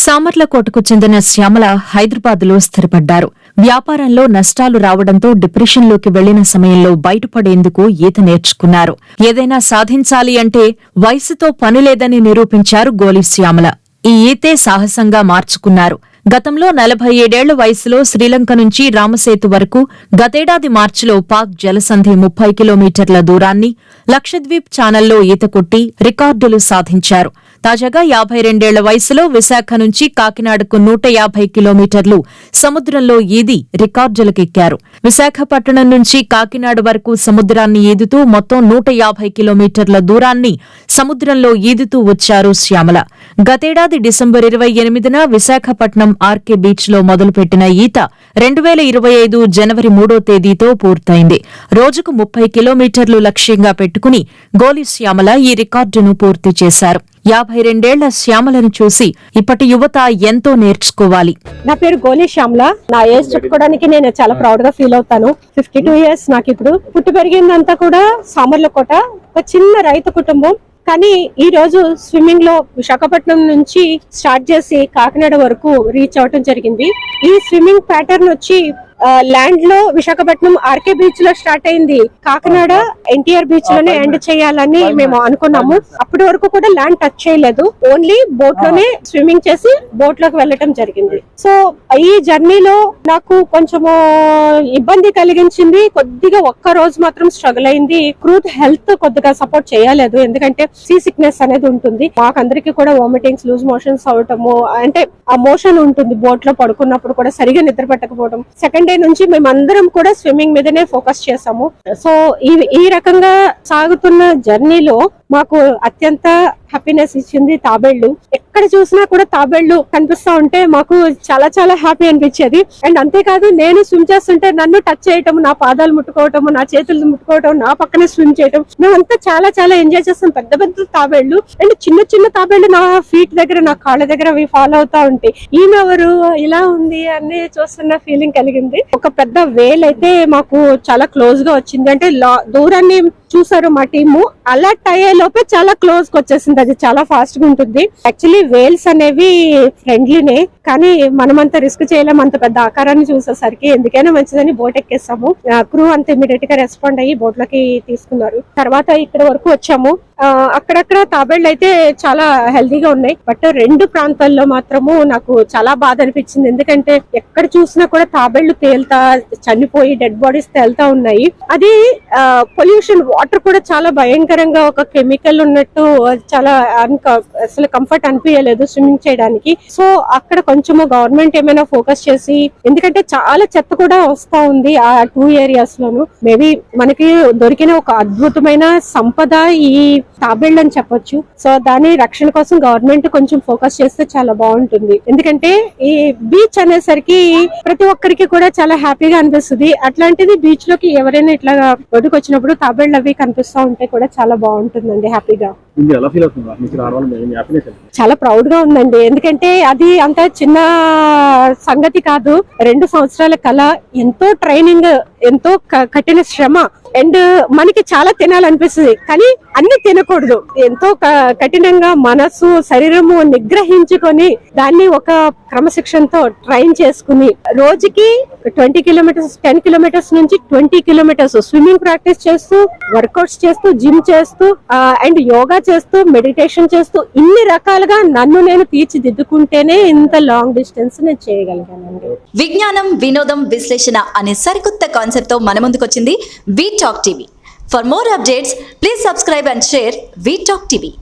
సామర్లకోటకు చెందిన శ్యామల హైదరాబాద్లో స్థిరపడ్డారు. వ్యాపారంలో నష్టాలు రావడంతో డిప్రెషన్లోకి వెళ్లిన సమయంలో బయటపడేందుకు ఈత నేర్చుకున్నారు. ఏదైనా సాధించాలి అంటే వయసుతో పనిలేదని నిరూపించారు గోలి శ్యామల. ఈ ఈతే సాహసంగా మార్చుకున్నారు. గతంలో 47 వయసులో శ్రీలంక నుంచి రామసేతు వరకు, గతేడాది మార్చిలో పాక్ జలసంధి 30 కిలోమీటర్ల దూరాన్ని లక్షద్వీప్ ఛానల్లో ఈత కొట్టి రికార్డులు సాధించారు. తాజాగా 52 వయసులో విశాఖ నుంచి కాకినాడకు 150 కిలోమీటర్లు సముద్రంలో ఈది రికార్డులకెక్కారు. విశాఖపట్నం నుంచి కాకినాడ వరకు సముద్రాన్ని ఈదుతూ మొత్తం 150 కిలోమీటర్ల దూరాన్ని సముద్రంలో ఈదుతూ వచ్చారు శ్యామల. గతేడాది డిసెంబర్ 28న విశాఖపట్నం ఆర్కే బీచ్ లో మొదలుపెట్టిన ఈత 2025 జనవరి 3వ తేదీతో పూర్తయింది. రోజుకు 30 కిలోమీటర్లు లక్ష్యంగా పెట్టుకుని గోలి శ్యామల ఈ రికార్డును పూర్తి చేశారు. 52 శ్యామలను చూసి ఇప్పటి యువత ఎంతో నేర్చుకోవాలి. నా పేరు గోలి శ్యామల. నా ఏజ్ చెప్పుకోవడానికి నేను చాలా ప్రౌడ్ గా ఫీల్ అవుతాను. 52 ఇయర్స్ నాకు. ఇప్పుడు పుట్టి పెరిగిందంతా కూడా సామర్లకోట, ఒక చిన్న రైతు కుటుంబం. కానీ ఈ రోజు స్విమ్మింగ్ లో విశాఖపట్నం నుంచి స్టార్ట్ చేసి కాకినాడ వరకు రీచ్ అవటం జరిగింది. ఈ స్విమ్మింగ్ ప్యాటర్న్ వచ్చి ల్యాండ్ లో విశాఖపట్నం ఆర్కే బీచ్ లో స్టార్ట్ అయింది. కాకినాడ ఎన్టీఆర్ బీచ్ లోనే ఎండ్ చేయాలని మేము అనుకున్నాము. అప్పటి వరకు కూడా ల్యాండ్ టచ్ చేయలేదు. ఓన్లీ బోట్ లోనే స్విమ్మింగ్ చేసి బోట్ లోకి వెళ్ళటం జరిగింది. సో ఈ జర్నీలో నాకు కొంచెము ఇబ్బంది కలిగించింది. కొద్దిగా ఒక్క రోజు మాత్రం స్ట్రగుల్ అయింది. క్రూత్ హెల్త్ కొద్దిగా సపోర్ట్ చేయలేదు. ఎందుకంటే సీ సిక్నెస్ అనేది ఉంటుంది. మాకందరికి కూడా వామిటింగ్స్, లూజ్ మోషన్స్ అవటము, అంటే ఆ మోషన్ ఉంటుంది. బోట్ లో పడుకున్నప్పుడు కూడా సరిగా నిద్ర పెట్టకపోవడం. సెకండ్ డే నుంచి మేమందరం కూడా స్విమ్మింగ్ మీదనే ఫోకస్ చేసాము. సో ఈ రకంగా సాగుతున్న జర్నీలో మాకు అత్యంత హ్యాపీనెస్ ఇచ్చింది తాబేళ్లు. ఎక్కడ చూసినా కూడా తాబేళ్లు కనిపిస్తా ఉంటే మాకు చాలా చాలా హ్యాపీ అనిపించేది. అండ్ అంతేకాదు, నేను స్విమ్ చేస్తుంటే నన్ను టచ్ చేయటం, నా పాదాలు ముట్టుకోవటం, నా చేతులు ముట్టుకోవటం, నా పక్కనే స్విమ్ చేయటం, మేమంతా చాలా చాలా ఎంజాయ్ చేస్తాం. పెద్ద పెద్ద తాబేళ్లు అండ్ చిన్న చిన్న తాబేళ్లు నా ఫీట్ దగ్గర, నా కాళ్ళ దగ్గర అవి ఫాలో అవుతా ఉంటాయి. ఈమెవరు ఇలా ఉంది అని చూస్తున్న ఫీలింగ్ కలిగింది. ఒక పెద్ద వేల్ అయితే మాకు చాలా క్లోజ్ గా వచ్చింది. అంటే దూరాన్ని చూసారు మా టీము, అలర్ట్ అయ్యే లోపే చాలా క్లోజ్ గా వచ్చేసింది. అది చాలా ఫాస్ట్ గా ఉంటుంది. యాక్చువల్లీ వేల్స్ అనేవి ఫ్రెండ్లీనే, కానీ మనమంతా రిస్క్ చేయలేం. అంత పెద్ద ఆకారాన్ని చూసేసరికి ఎందుకైనా మంచిదని బోట్ ఎక్కేసాము. క్రూ అంత ఇమీడియట్ గా రెస్పాండ్ అయ్యి బోట్ లోకి తీసుకున్నారు. తర్వాత ఇక్కడ వరకు వచ్చాము. అక్కడక్కడ తాబేళ్లు అయితే చాలా హెల్దీగా ఉన్నాయి. బట్ 2 ప్రాంతాల్లో మాత్రము నాకు చాలా బాధ అనిపించింది. ఎందుకంటే ఎక్కడ చూసినా కూడా తాబేళ్లు తేలుతా, చనిపోయి డెడ్ బాడీస్ తేలుతా ఉన్నాయి. అది పొల్యూషన్, వాటర్ కూడా చాలా భయంకరంగా ఒక కెమికల్ ఉన్నట్టు చాలా అసలు కంఫర్ట్ అనిపించలేదు స్విమ్మింగ్ చేయడానికి. సో అక్కడ కొంచెము గవర్నమెంట్ ఏమైనా ఫోకస్ చేసి, ఎందుకంటే చాలా చెత్త కూడా వస్తా ఉంది ఆ 2 ఏరియాస్ లోను. మేబీ మనకి దొరికిన ఒక అద్భుతమైన సంపద ఈ తాబేళ్లు అని చెప్పొచ్చు. సో దాని రక్షణ కోసం గవర్నమెంట్ కొంచెం ఫోకస్ చేస్తే చాలా బాగుంటుంది. ఎందుకంటే ఈ బీచ్ అనేసరికి ప్రతి ఒక్కరికి కూడా చాలా హ్యాపీగా అనిపిస్తుంది. అట్లాంటిది బీచ్ లోకి ఎవరైనా ఇట్లా ఒడ్డుకు వచ్చినప్పుడు తాబేళ్లు అవి కనిపిస్తా ఉంటే కూడా చాలా బాగుంటుందండి. హ్యాపీగా, చాలా ప్రౌడ్ గా ఉందండి. ఎందుకంటే అది అంత చిన్న సంగతి కాదు. 2 సంవత్సరాల కళ, ఎంతో ట్రైనింగ్, ఎంతో కఠిన శ్రమ. అండ్ మనకి చాలా తినాలనిపిస్తుంది, కానీ అన్ని తినకూడదు. ఎంతో కఠినంగా మనసు, శరీరము నిగ్రహించుకొని దాన్ని ఒక క్రమశిక్షణతో ట్రైన్ చేసుకుని రోజుకి 20 కిలోమీటర్స్, 10 కిలోమీటర్స్ నుంచి 20 కిలోమీటర్స్ స్విమ్మింగ్ ప్రాక్టీస్ చేస్తూ, వర్కౌట్స్ చేస్తూ, జిమ్ చేస్తూ, అండ్ యోగా చేస్తూ, మెడిటేషన్ చేస్తూ, ఇన్ని రకాలుగా నన్ను నేను తీర్చిదిద్దుకుంటేనే ఇంత లాంగ్ డిస్టెన్స్ నేను చేయగలిగానండి. విజ్ఞానం, వినోదం, విశ్లేషణ అనే సరికొత్త కాన్సెప్ట్ తో మన ముందుకొచ్చింది V Talk TV. For more updates, please subscribe and share V Talk TV.